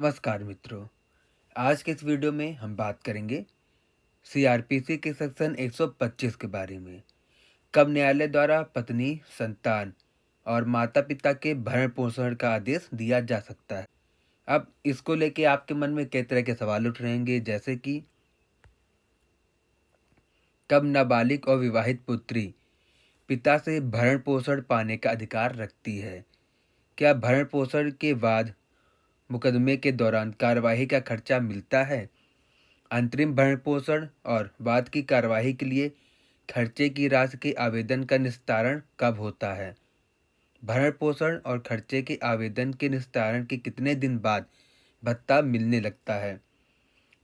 नमस्कार मित्रों। आज के इस वीडियो में हम बात करेंगे सीआरपीसी के सेक्शन 125 के बारे में। कब न्यायालय द्वारा पत्नी, संतान और माता पिता के भरण पोषण का आदेश दिया जा सकता है। अब इसको लेके आपके मन में कई तरह के सवाल उठ रहेंगे, जैसे कि कब नाबालिग और विवाहित पुत्री पिता से भरण पोषण पाने का अधिकार रखती है। क्या भरण पोषण के बाद मुकदमे के दौरान कार्यवाही का खर्चा मिलता है। अंतरिम भरण पोषण और बाद की कार्यवाही के लिए खर्चे की राशि के आवेदन का निस्तारण कब होता है। भरण पोषण और खर्चे के आवेदन के निस्तारण के कितने दिन बाद भत्ता मिलने लगता है।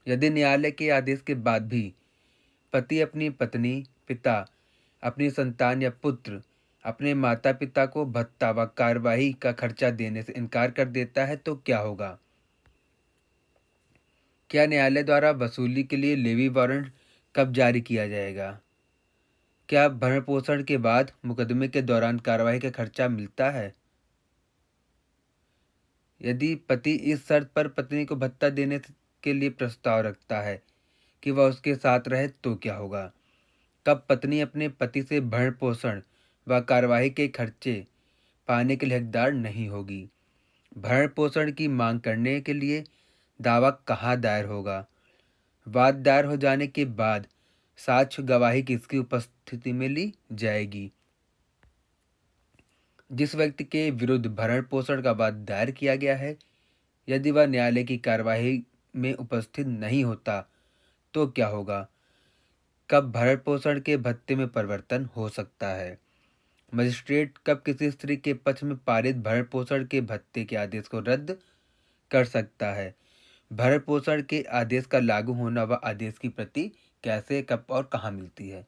यदि न्यायालय के आदेश के बाद भी पति अपनी पत्नी, पिता अपनी संतान या पुत्र अपने माता पिता को भत्ता व कार्यवाही का खर्चा देने से इनकार कर देता है तो क्या होगा। क्या न्यायालय द्वारा वसूली के लिए लेवी वारंट कब जारी किया जाएगा। क्या भरण पोषण के बाद मुकदमे के दौरान कार्रवाई का खर्चा मिलता है। यदि पति इस शर्त पर पत्नी को भत्ता देने के लिए प्रस्ताव रखता है कि वह उसके साथ रहे तो क्या होगा। कब पत्नी अपने पति से भरण पोषण व कार्यवाही के खर्चे पाने के लिए हकदार नहीं होगी। भरण पोषण की मांग करने के लिए दावा कहाँ दायर होगा। वाद दायर हो जाने के बाद साक्ष्य गवाही किसकी उपस्थिति में ली जाएगी। जिस व्यक्ति के विरुद्ध भरण पोषण का वाद दायर किया गया है, यदि वह न्यायालय की कार्यवाही में उपस्थित नहीं होता तो क्या होगा। कब भरण पोषण के भत्ते में परिवर्तन हो सकता है। मजिस्ट्रेट कब किसी स्त्री के पक्ष में पारित भरण पोषण के भत्ते के आदेश को रद्द कर सकता है। भरण पोषण के आदेश का लागू होना व आदेश की प्रति कैसे, कब और कहाँ मिलती है।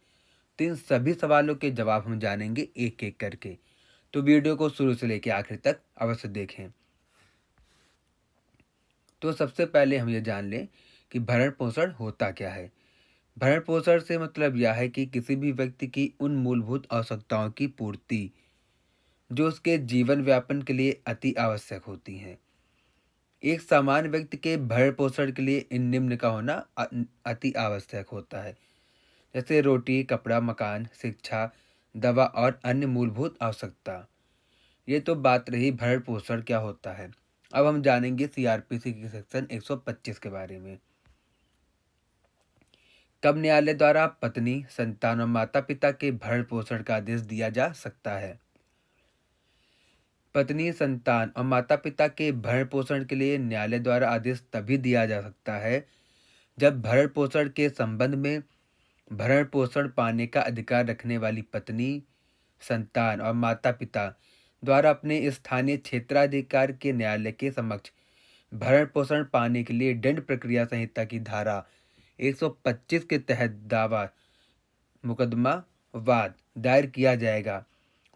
तो इन सभी सवालों के जवाब हम जानेंगे एक एक करके, तो वीडियो को शुरू से लेकर आखिर तक अवश्य देखें। तो सबसे पहले हम ये जान लें कि भरण पोषण होता क्या है। भरण पोषण से मतलब यह है कि किसी भी व्यक्ति की उन मूलभूत आवश्यकताओं की पूर्ति जो उसके जीवन व्यापन के लिए अति आवश्यक होती हैं। एक सामान्य व्यक्ति के भरण पोषण के लिए इन निम्न का होना अति आवश्यक होता है, जैसे रोटी, कपड़ा, मकान, शिक्षा, दवा और अन्य मूलभूत आवश्यकता। ये तो बात रही भरण पोषण क्या होता है। अब हम जानेंगे सीआरपीसी के सेक्शन 125 के बारे में। कब न्यायालय द्वारा पत्नी, संतान और माता पिता के भरण पोषण का आदेश दिया जा सकता है। पत्नी, संतान और माता पिता के भरण पोषण के लिए न्यायालय द्वारा आदेश तभी दिया जा सकता है जब भरण पोषण के संबंध में भरण पोषण पाने का अधिकार रखने वाली पत्नी, संतान और माता पिता द्वारा अपने स्थानीय क्षेत्राधिकार के न्यायालय के समक्ष भरण पोषण पाने के लिए दंड प्रक्रिया संहिता की धारा 125 के तहत दावा, मुकदमा, वाद दायर किया जाएगा।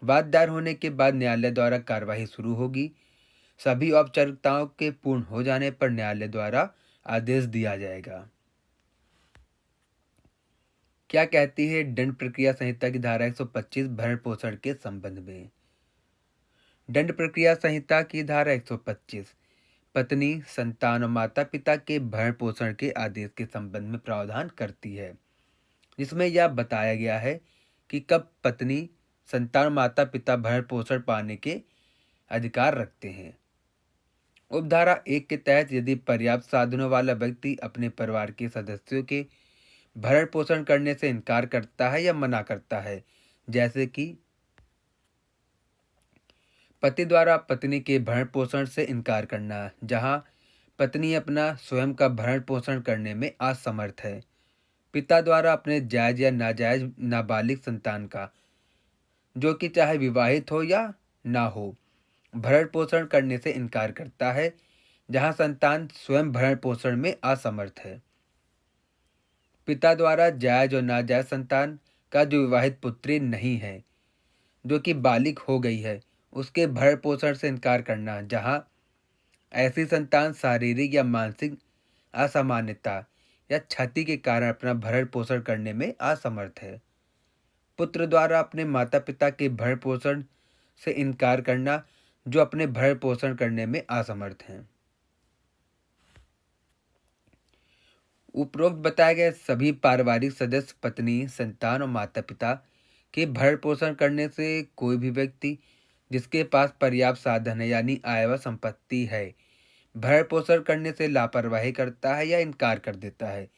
वाद दायर होने के बाद न्यायालय द्वारा कार्यवाही शुरू होगी। सभी औपचारिकताओं के पूर्ण हो जाने पर न्यायालय द्वारा आदेश दिया जाएगा। क्या कहती है दंड प्रक्रिया संहिता की धारा 125 भरण पोषण के संबंध में। दंड प्रक्रिया संहिता की धारा 125 पत्नी, संतान और माता पिता के भरण पोषण के आदेश के संबंध में प्रावधान करती है, जिसमें यह बताया गया है कि कब पत्नी, संतान और माता पिता भरण पोषण पाने के अधिकार रखते हैं। उपधारा 1 के तहत यदि पर्याप्त साधनों वाला व्यक्ति अपने परिवार के सदस्यों के भरण पोषण करने से इनकार करता है या मना करता है, जैसे कि पति द्वारा पत्नी के भरण पोषण से इनकार करना, जहां पत्नी अपना स्वयं का भरण पोषण करने में असमर्थ है। पिता द्वारा अपने जायज या नाजायज नाबालिग संतान का, जो कि चाहे विवाहित हो या ना हो, भरण पोषण करने से इनकार करता है, जहां संतान स्वयं भरण पोषण में असमर्थ है। पिता द्वारा जायज और नाजायज संतान का जो विवाहित पुत्री नहीं है, जो कि बालिग हो गई है, उसके भरण पोषण से इनकार करना, जहां ऐसी संतान शारीरिक या मानसिक असामान्यता या क्षति के कारण अपना भरण पोषण करने में असमर्थ है। पुत्र द्वारा अपने माता पिता के भरण पोषण से इनकार करना, जो अपने भरण पोषण करने में असमर्थ हैं। उपरोक्त बताए गए सभी पारिवारिक सदस्य पत्नी, संतान और माता-पिता के भरण-पोषण करने से कोई भी व्यक्ति जिसके पास पर्याप्त साधन है यानी आय व संपत्ति है, भरण-पोषण करने से लापरवाही करता है या इनकार कर देता है,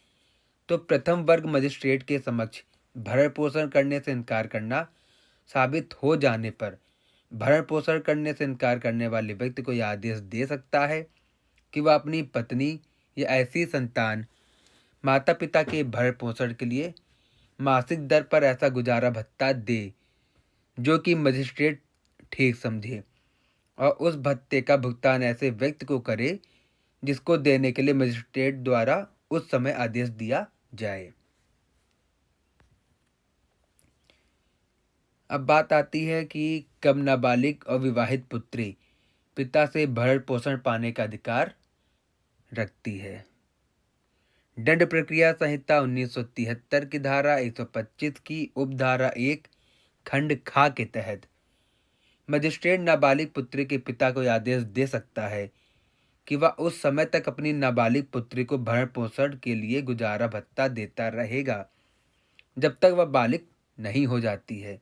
तो प्रथम वर्ग मजिस्ट्रेट के समक्ष भरण-पोषण करने से इनकार करना साबित हो जाने पर भरण-पोषण करने से इनकार करने वाले व्यक्ति को यह आदेश दे सकता है कि वह अपनी पत्नी या ऐसी संतान, माता-पिता के भरण-पोषण के लिए मासिक दर पर ऐसा गुजारा भत्ता दे, जो कि मजिस्ट्रेट ठीक समझे, और उस भत्ते का भुगतान ऐसे व्यक्ति को करे जिसको देने के लिए मजिस्ट्रेट द्वारा उस समय आदेश दिया जाए। अब बात आती है कि कब नाबालिग और विवाहित पुत्री पिता से भरण पोषण पाने का अधिकार रखती है। दंड प्रक्रिया संहिता 1973 की धारा 125 की उपधारा 1 खंड खा के तहत मजिस्ट्रेट नाबालिग पुत्री के पिता को आदेश दे सकता है कि वह उस समय तक अपनी नाबालिग पुत्री को भरण पोषण के लिए गुजारा भत्ता देता रहेगा जब तक वह बालिग नहीं हो जाती है।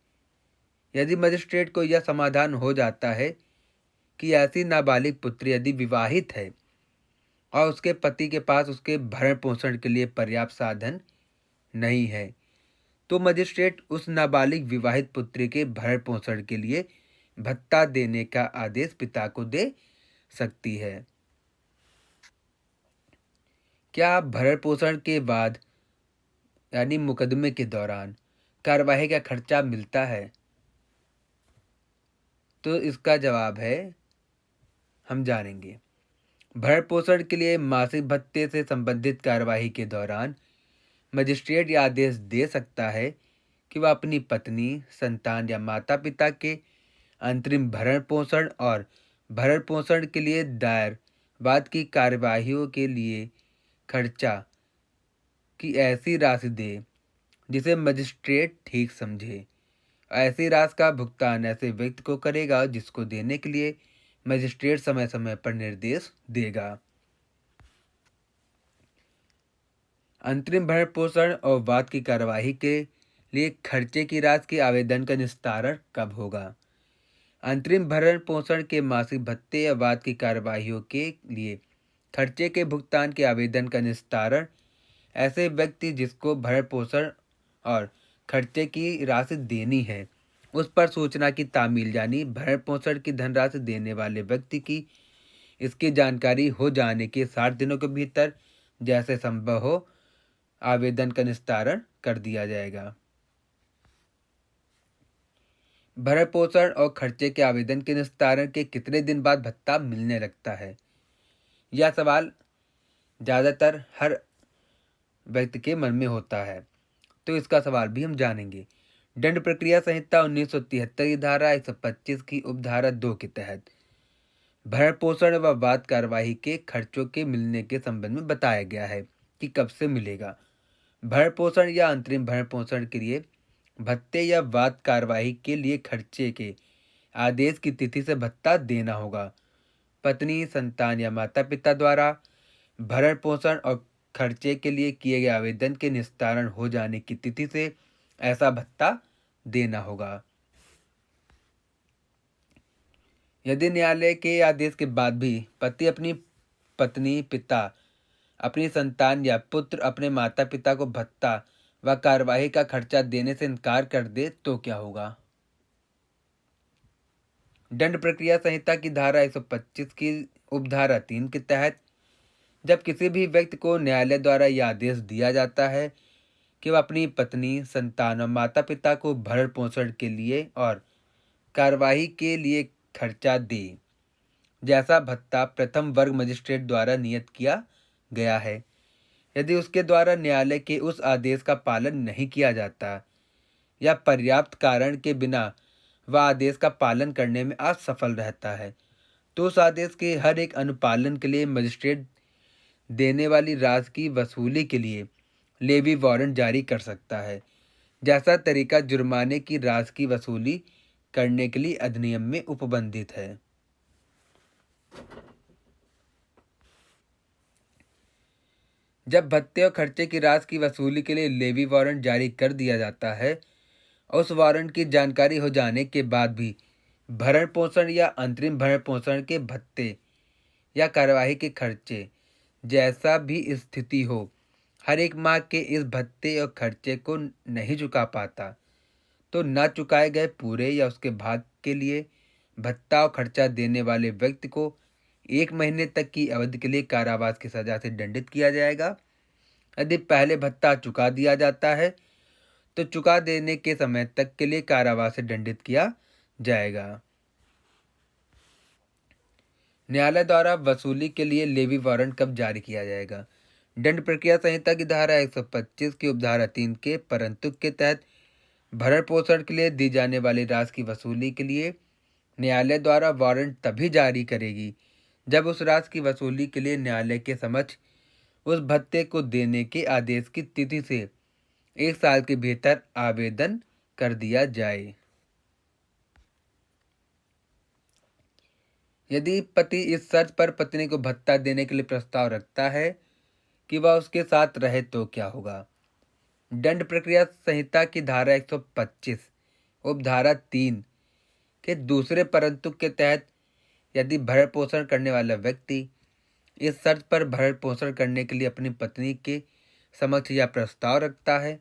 यदि मजिस्ट्रेट को यह समाधान हो जाता है कि ऐसी नाबालिग पुत्री यदि विवाहित है और उसके पति के पास उसके भरण पोषण के लिए पर्याप्त साधन नहीं है, तो मजिस्ट्रेट उस नाबालिग विवाहित पुत्री के भरण पोषण के लिए भत्ता देने का आदेश पिता को दे सकती है। क्या भरण पोषण के बाद यानी मुकदमे के दौरान कार्यवाही का खर्चा मिलता है? तो इसका जवाब है, हम जानेंगे। भरण पोषण के लिए मासिक भत्ते से संबंधित कार्यवाही के दौरान मजिस्ट्रेट यह आदेश दे सकता है कि वह अपनी पत्नी, संतान या माता पिता के अंतरिम भरण पोषण और भरण पोषण के लिए दायर बाद की कार्यवाहियों के लिए खर्चा की ऐसी राशि दे जिसे मजिस्ट्रेट ठीक समझे। ऐसी राशि का भुगतान ऐसे व्यक्ति को करेगा जिसको देने के लिए मजिस्ट्रेट समय समय पर निर्देश देगा। अंतरिम भरण पोषण और वाद की कार्यवाही के लिए खर्चे की राशि के आवेदन का निस्तारण कब होगा? अंतरिम भरण पोषण के मासिक भत्ते या वाद की कार्यवाहियों के लिए खर्चे के भुगतान के आवेदन का निस्तारण ऐसे व्यक्ति जिसको भरण पोषण और खर्चे की राशि देनी है उस पर सूचना की तामील यानी भरण पोषण की धनराशि देने वाले व्यक्ति की इसकी जानकारी हो जाने के 60 दिनों के भीतर जैसे संभव हो आवेदन का निस्तारण कर दिया जाएगा। भरण पोषण और खर्चे के आवेदन के निस्तारण के कितने दिन बाद भत्ता मिलने लगता है? यह सवाल ज़्यादातर हर व्यक्ति के मन में होता है, तो इसका सवाल भी हम जानेंगे। दंड प्रक्रिया संहिता 1973 की धारा 125 की उपधारा 2 के तहत भरण पोषण व वाद कार्यवाही के खर्चों के मिलने के संबंध में बताया गया है कि कब से मिलेगा। भरण पोषण या अंतरिम भरण पोषण के लिए भत्ते या वाद कार्यवाही के लिए खर्चे के आदेश की तिथि से भत्ता देना होगा। पत्नी, संतान या माता पिता द्वारा भरण पोषण और खर्चे के लिए किए गए आवेदन के निस्तारण हो जाने की तिथि से ऐसा भत्ता देना होगा। यदि न्यायालय के आदेश के बाद भी पति अपनी पत्नी, पिता अपनी संतान या पुत्र अपने माता पिता को भत्ता व कार्यवाही का खर्चा देने से इनकार कर दे तो क्या होगा? दंड प्रक्रिया संहिता की धारा 125 की उपधारा 3 के तहत जब किसी भी व्यक्ति को न्यायालय द्वारा यह आदेश दिया जाता है कि वह अपनी पत्नी, संतान और माता पिता को भरण पोषण के लिए और कार्यवाही के लिए खर्चा दे जैसा भत्ता प्रथम वर्ग मजिस्ट्रेट द्वारा नियत किया गया है, यदि उसके द्वारा न्यायालय के उस आदेश का पालन नहीं किया जाता या पर्याप्त कारण के बिना वह आदेश का पालन करने में असफल रहता है, तो उस आदेश के हर एक अनुपालन के लिए मजिस्ट्रेट देने वाली राशि की वसूली के लिए लेवी वारंट जारी कर सकता है, जैसा तरीका जुर्माने की राशि की वसूली करने के लिए अधिनियम में उपबंधित है। जब भत्ते और खर्चे की राशि की वसूली के लिए लेवी वारंट जारी कर दिया जाता है, उस वारंट की जानकारी हो जाने के बाद भी भरण पोषण या अंतरिम भरण पोषण के भत्ते या कार्यवाही के खर्चे जैसा भी स्थिति हो, हर एक माह के इस भत्ते और खर्चे को नहीं चुका पाता, तो न चुकाए गए पूरे या उसके भाग के लिए भत्ता और खर्चा देने वाले व्यक्ति को 1 महीने तक की अवधि के लिए कारावास की सजा से दंडित किया जाएगा। यदि पहले भत्ता चुका दिया जाता है तो चुका देने के समय तक के लिए कारावास से दंडित किया जाएगा। न्यायालय द्वारा वसूली के लिए लेवी वारंट कब जारी किया जाएगा? दंड प्रक्रिया संहिता की धारा 125 की उपधारा 3 के परंतु के तहत भरण पोषण के लिए दी जाने वाली राशि की वसूली के लिए न्यायालय द्वारा वारंट तभी जारी करेगी जब उस राशि की वसूली के लिए न्यायालय के समक्ष उस भत्ते को देने के आदेश की तिथि से 1 साल के भीतर आवेदन कर दिया जाए। यदि पति इस शर्त पर पत्नी को भत्ता देने के लिए प्रस्ताव रखता है कि वह उसके साथ रहे तो क्या होगा? दंड प्रक्रिया संहिता की धारा 125 उपधारा 3 के दूसरे परंतु के तहत यदि भरण पोषण करने वाला व्यक्ति इस शर्त पर भरण पोषण करने के लिए अपनी पत्नी के समक्ष यह प्रस्ताव रखता है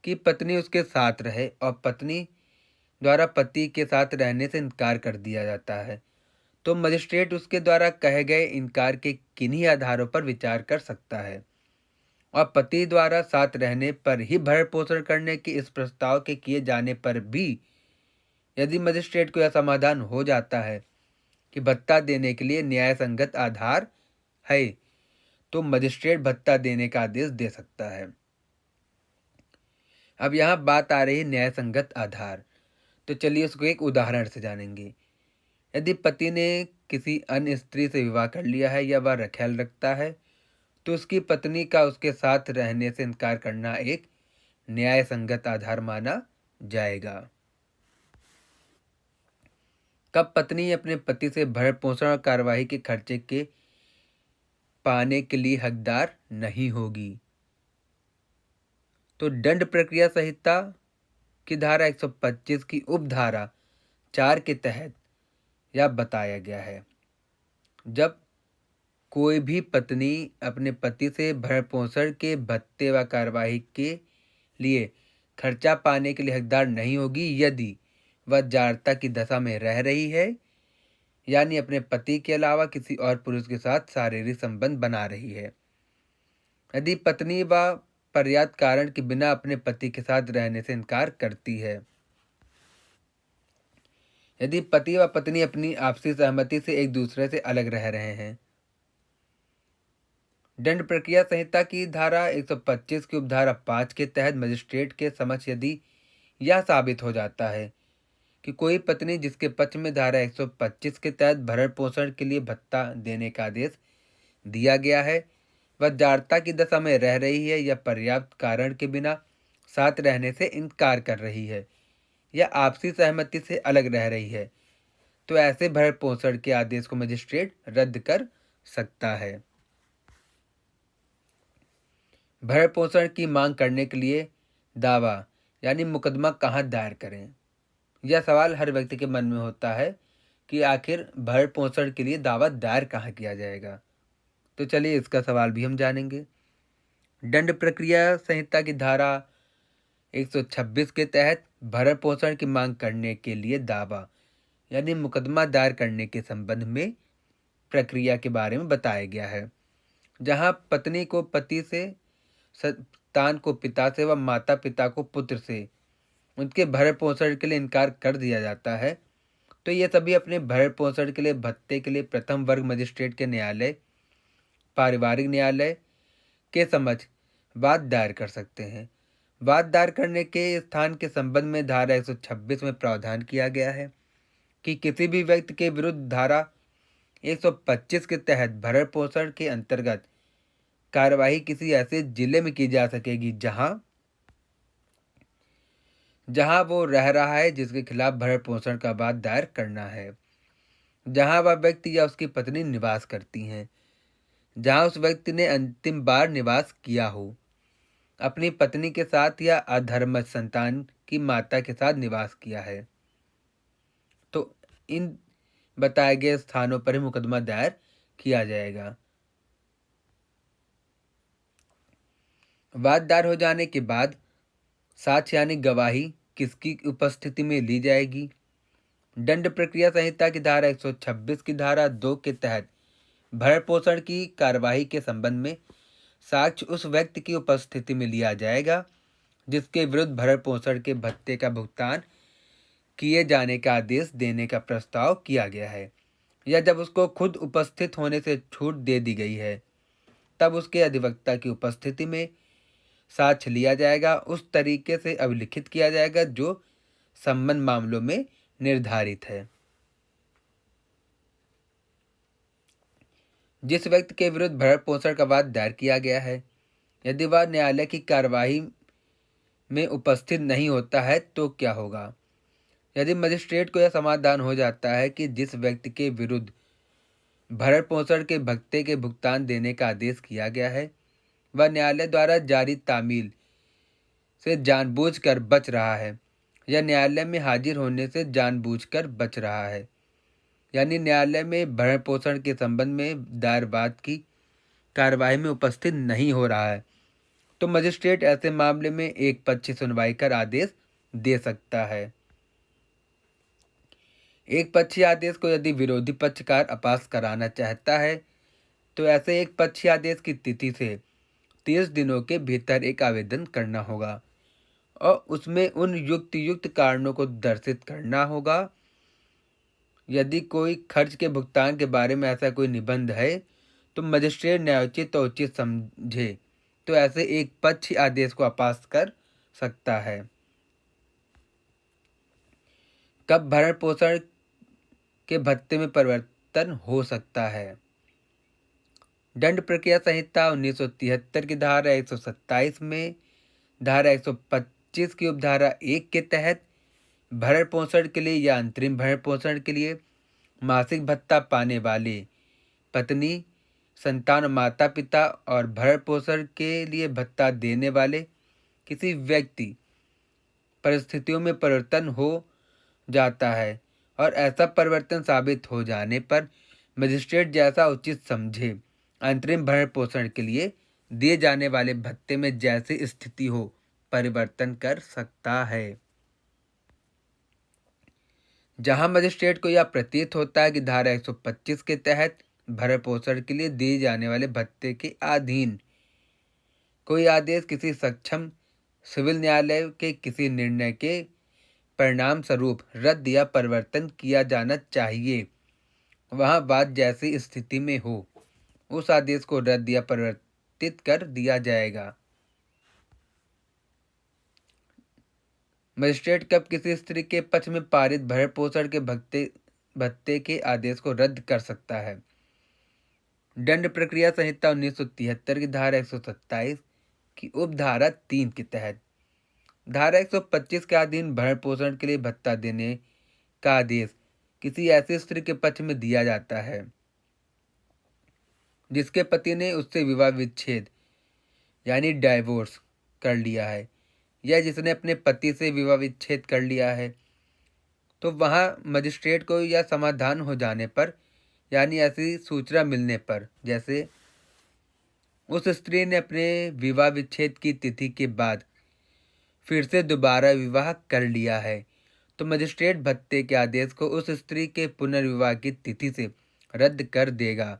कि पत्नी उसके साथ रहे और पत्नी द्वारा पति के साथ रहने से इनकार कर दिया जाता है, तो मजिस्ट्रेट उसके द्वारा कहे गए इनकार के किन्हीं आधारों पर विचार कर सकता है और पति द्वारा साथ रहने पर ही भरण पोषण करने के इस प्रस्ताव के किए जाने पर भी यदि मजिस्ट्रेट को यह समाधान हो जाता है कि भत्ता देने के लिए न्याय संगत आधार है, तो मजिस्ट्रेट भत्ता देने का आदेश दे सकता है। अब यहाँ बात आ रही न्याय संगत आधार, तो चलिए उसको एक उदाहरण से जानेंगे। यदि पति ने किसी अन्य स्त्री से विवाह कर लिया है या वह ख्याल रखता है, तो उसकी पत्नी का उसके साथ रहने से इनकार करना एक न्याय संगत आधार माना जाएगा। कब पत्नी अपने पति से भरण पोषण और कार्यवाही के खर्चे के पाने के लिए हकदार नहीं होगी? तो दंड प्रक्रिया संहिता की धारा 125 की उपधारा 4 के तहत यह बताया गया है, जब कोई भी पत्नी अपने पति से भरण पोषण के भत्ते व कार्यवाही के लिए खर्चा पाने के लिए हकदार नहीं होगी यदि वह जारता की दशा में रह रही है, यानी अपने पति के अलावा किसी और पुरुष के साथ शारीरिक संबंध बना रही है। यदि पत्नी व पर्याप्त कारण के बिना अपने पति के साथ रहने से इनकार करती है, यदि पति व पत्नी अपनी आपसी सहमति से एक दूसरे से अलग रह रहे हैं। दंड प्रक्रिया संहिता की धारा 125 की उपधारा 5 के तहत मजिस्ट्रेट के समक्ष यदि यह साबित हो जाता है कि कोई पत्नी जिसके पक्ष में धारा 125 के तहत भरण पोषण के लिए भत्ता देने का आदेश दिया गया है, वह जारता की दशा में रह रही है या पर्याप्त कारण के बिना साथ रहने से इनकार कर रही है या आपसी सहमति से अलग रह रही है, तो ऐसे भरण पोषण के आदेश को मजिस्ट्रेट रद्द कर सकता है। भरण पोषण की मांग करने के लिए दावा यानी मुकदमा कहाँ दायर करें? यह सवाल हर व्यक्ति के मन में होता है कि आखिर भरण पोषण के लिए दावा दायर कहाँ किया जाएगा। तो चलिए इसका सवाल भी हम जानेंगे। दंड प्रक्रिया संहिता की धारा 126 के तहत भरण पोषण की मांग करने के लिए दावा यानी मुकदमा दायर करने के संबंध में प्रक्रिया के बारे में बताया गया है, जहां पत्नी को पति से, संतान को पिता से व माता पिता को पुत्र से उनके भरण पोषण के लिए इनकार कर दिया जाता है, तो ये सभी अपने भरण पोषण के लिए भत्ते के लिए प्रथम वर्ग मजिस्ट्रेट के न्यायालय, पारिवारिक न्यायालय के समक्ष वाद दायर कर सकते हैं। वाद दायर करने के स्थान के संबंध में धारा 126 में प्रावधान किया गया है कि किसी भी व्यक्ति के विरुद्ध धारा 125 के तहत भरण पोषण के अंतर्गत कार्यवाही किसी ऐसे जिले में की जा सकेगी जहां वो रह रहा है, जिसके खिलाफ भरण पोषण का वाद दायर करना है, जहां वह व्यक्ति या उसकी पत्नी निवास करती हैं, जहां उस व्यक्ति ने अंतिम बार निवास किया हो, अपनी पत्नी के साथ या अधर्मज संतान की माता के साथ निवास किया है, तो इन बताए गए स्थानों पर ही मुकदमा दायर किया जाएगा। वाद दायर हो जाने के बाद साक्ष्य यानी गवाही किसकी उपस्थिति में ली जाएगी? दंड प्रक्रिया संहिता की धारा 126 की धारा 2 के तहत भरण पोषण की कार्यवाही के संबंध में साक्ष्य उस व्यक्ति की उपस्थिति में लिया जाएगा जिसके विरुद्ध भरण पोषण के भत्ते का भुगतान किए जाने का आदेश देने का प्रस्ताव किया गया है, या जब उसको खुद उपस्थित होने से छूट दे दी गई है तब उसके अधिवक्ता की उपस्थिति में साक्ष्य लिया जाएगा, उस तरीके से अभिलिखित किया जाएगा जो संबंध मामलों में निर्धारित है। जिस व्यक्ति के विरुद्ध भरण पोषण का वाद दायर किया गया है, यदि वह न्यायालय की कार्यवाही में उपस्थित नहीं होता है तो क्या होगा? यदि मजिस्ट्रेट को यह समाधान हो जाता है कि जिस व्यक्ति के विरुद्ध भरण पोषण के भत्ते के भुगतान देने का आदेश किया गया है वह न्यायालय द्वारा जारी तामील से जानबूझकर बच रहा है या न्यायालय में हाजिर होने से जानबूझकर बच रहा है, यानी न्यायालय में भरण पोषण के संबंध में दायर वाद की कार्यवाही में उपस्थित नहीं हो रहा है, तो मजिस्ट्रेट ऐसे मामले में एक पक्षीय सुनवाई कर आदेश दे सकता है। एक पक्षीय आदेश को यदि विरोधी पक्षकार अपास कराना चाहता है तो ऐसे एक पक्षीय आदेश की तिथि से 30 दिनों के भीतर एक आवेदन करना होगा और उसमें उन युक्त कारणों को दर्शित करना होगा। यदि कोई खर्च के भुगतान के बारे में ऐसा कोई निबंध है तो मजिस्ट्रेट न्यायोचित और उचित समझे तो ऐसे एक पक्षीय आदेश को अपास कर सकता है। कब भरण पोषण के भत्ते में परिवर्तन हो सकता है? दंड प्रक्रिया संहिता 1973 की धारा 127 में धारा 125 की उपधारा 1 के तहत भरण पोषण के लिए या अंतरिम भरण पोषण के लिए मासिक भत्ता पाने वाले पत्नी, संतान, माता पिता और भरण पोषण के लिए भत्ता देने वाले किसी व्यक्ति परिस्थितियों में परिवर्तन हो जाता है और ऐसा परिवर्तन साबित हो जाने पर मजिस्ट्रेट जैसा उचित समझे अंतरिम भरण पोषण के लिए दिए जाने वाले भत्ते में जैसी स्थिति हो परिवर्तन कर सकता है। जहां मजिस्ट्रेट को यह प्रतीत होता है कि धारा 125 के तहत भरण पोषण के लिए दिए जाने वाले भत्ते के अधीन कोई आदेश किसी सक्षम सिविल न्यायालय के किसी निर्णय के परिणाम स्वरूप रद्द या परिवर्तन किया जाना चाहिए, वहां वाद जैसी स्थिति में हो उस आदेश को रद्द या परिवर्तित कर दिया जाएगा। मजिस्ट्रेट कब किसी स्त्री के पक्ष में पारित भरण पोषण के भत्ते के आदेश को रद्द कर सकता है? दंड प्रक्रिया संहिता 1973 की धारा 127 की उपधारा 3 के तहत धारा 125 के अधीन भरण पोषण के लिए भत्ता देने का आदेश किसी ऐसी स्त्री के पक्ष में दिया जाता है जिसके पति ने उससे विवाह विच्छेद यानी डाइवोर्स कर लिया है या जिसने अपने पति से विवाह विच्छेद कर लिया है, तो वहां मजिस्ट्रेट को यह समाधान हो जाने पर यानी ऐसी सूचना मिलने पर, जैसे उस स्त्री ने अपने विवाह विच्छेद की तिथि के बाद फिर से दोबारा विवाह कर लिया है, तो मजिस्ट्रेट भत्ते के आदेश को उस स्त्री के पुनर्विवाह की तिथि से रद्द कर देगा।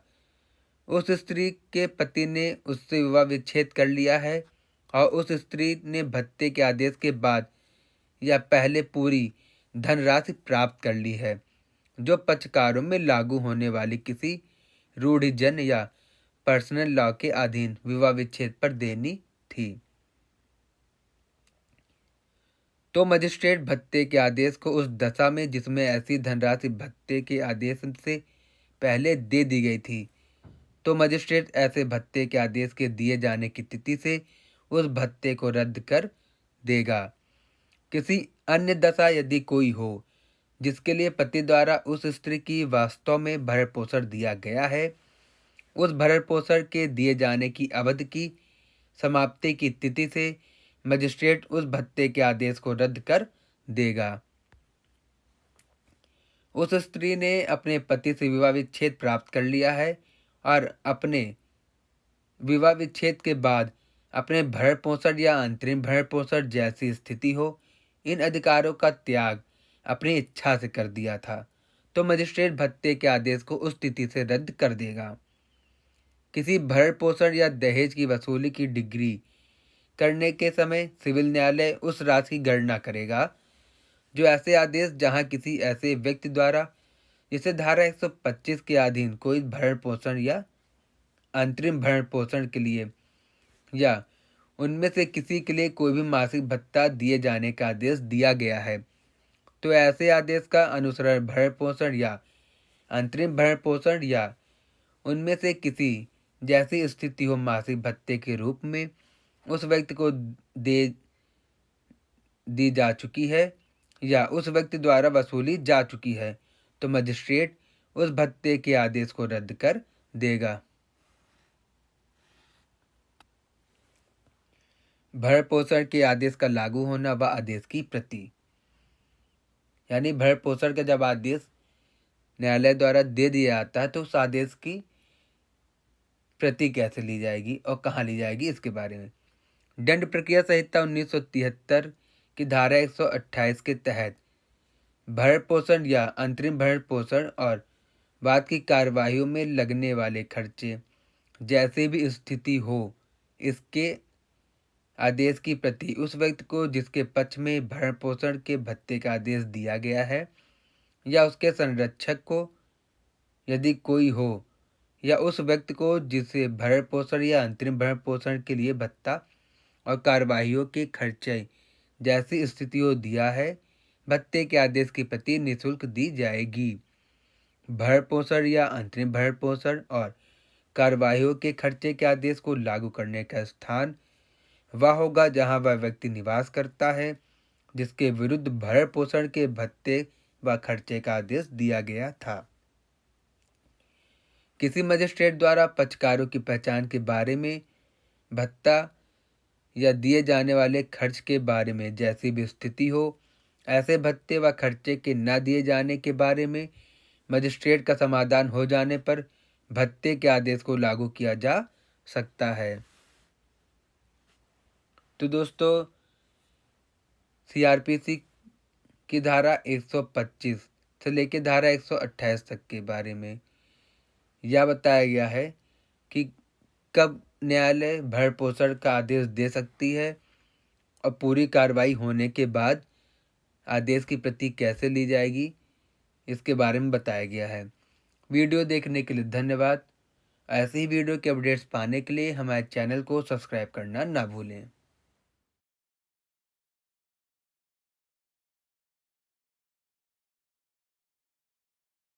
उस स्त्री के पति ने उससे विवाह विच्छेद कर लिया है और उस स्त्री ने भत्ते के आदेश के बाद या पहले पूरी धनराशि प्राप्त कर ली है जो पक्षकारों में लागू होने वाली किसी रूढ़िजन या पर्सनल लॉ के अधीन विवाह विच्छेद पर देनी थी, तो मजिस्ट्रेट भत्ते के आदेश को उस दशा में जिसमें ऐसी धनराशि भत्ते के आदेश से पहले दे दी गई थी, तो मजिस्ट्रेट ऐसे भत्ते के आदेश के दिए जाने की तिथि से उस भत्ते को रद्द कर देगा। किसी अन्य दशा यदि कोई हो जिसके लिए पति द्वारा उस स्त्री की वास्तव में भरण पोषण दिया गया है, उस भरण पोषण के दिए जाने की अवधि की समाप्ति की तिथि से मजिस्ट्रेट उस भत्ते के आदेश को रद्द कर देगा। उस स्त्री ने अपने पति से विवाह विच्छेद प्राप्त कर लिया है और अपने विवाह विच्छेद के बाद अपने भरण पोषण या अंतरिम भरण पोषण जैसी स्थिति हो, इन अधिकारों का त्याग अपनी इच्छा से कर दिया था, तो मजिस्ट्रेट भत्ते के आदेश को उस तिथि से रद्द कर देगा। किसी भरण पोषण या दहेज की वसूली की डिग्री करने के समय सिविल न्यायालय उस राशि की गणना करेगा जो ऐसे आदेश जहां किसी ऐसे व्यक्ति द्वारा जिसे धारा 125 के अधीन कोई भरण पोषण या अंतरिम भरण पोषण के लिए या उनमें से किसी के लिए कोई भी मासिक भत्ता दिए जाने का आदेश दिया गया है, तो ऐसे आदेश का अनुसरण भरण पोषण या अंतरिम भरण पोषण या उनमें से किसी जैसी स्थिति हो मासिक भत्ते के रूप में उस व्यक्ति को दी जा चुकी है या उस व्यक्ति द्वारा वसूली जा चुकी है, तो मजिस्ट्रेट उस भत्ते के आदेश को रद्द कर देगा। भरण पोषण के आदेश का लागू होना व आदेश की प्रति, यानी भरण पोषण का जब आदेश न्यायालय द्वारा दे दिया जाता है तो उस आदेश की प्रति कैसे ली जाएगी और कहाँ ली जाएगी, इसके बारे में दंड प्रक्रिया संहिता 1973 की धारा 128 के तहत भरण पोषण या अंतरिम भरण पोषण और बाद की कार्यवाहियों में लगने वाले खर्चे जैसे भी स्थिति हो, इसके आदेश की प्रति उस व्यक्ति को जिसके पक्ष में भरण पोषण के भत्ते का आदेश दिया गया है या उसके संरक्षक को यदि कोई हो, या उस व्यक्ति को जिसे भरण पोषण या अंतरिम भरण पोषण के लिए भत्ता और कार्यवाहियों के खर्चे जैसी स्थितियों दिया है, भत्ते के आदेश की प्रति निःशुल्क दी जाएगी। भरण पोषण या अंतरिम भरण पोषण और कार्यवाहियों के खर्चे के आदेश को लागू करने का स्थान वह होगा जहां वह व्यक्ति निवास करता है जिसके विरुद्ध भरण पोषण के भत्ते व खर्चे का आदेश दिया गया था। किसी मजिस्ट्रेट द्वारा पक्षकारों की पहचान के बारे में, भत्ता या दिए जाने वाले खर्च के बारे में जैसी भी स्थिति हो, ऐसे भत्ते व खर्चे के न दिए जाने के बारे में मजिस्ट्रेट का समाधान हो जाने पर भत्ते के आदेश को लागू किया जा सकता है। तो दोस्तों, सीआरपीसी की धारा 125 से लेकर धारा 128 तक के बारे में यह बताया गया है कि कब न्यायालय भरण पोषण का आदेश दे सकती है और पूरी कार्रवाई होने के बाद आदेश की प्रति कैसे ली जाएगी, इसके बारे में बताया गया है। वीडियो देखने के लिए धन्यवाद। ऐसे ही वीडियो के अपडेट्स पाने के लिए हमारे चैनल को सब्सक्राइब करना ना भूलें।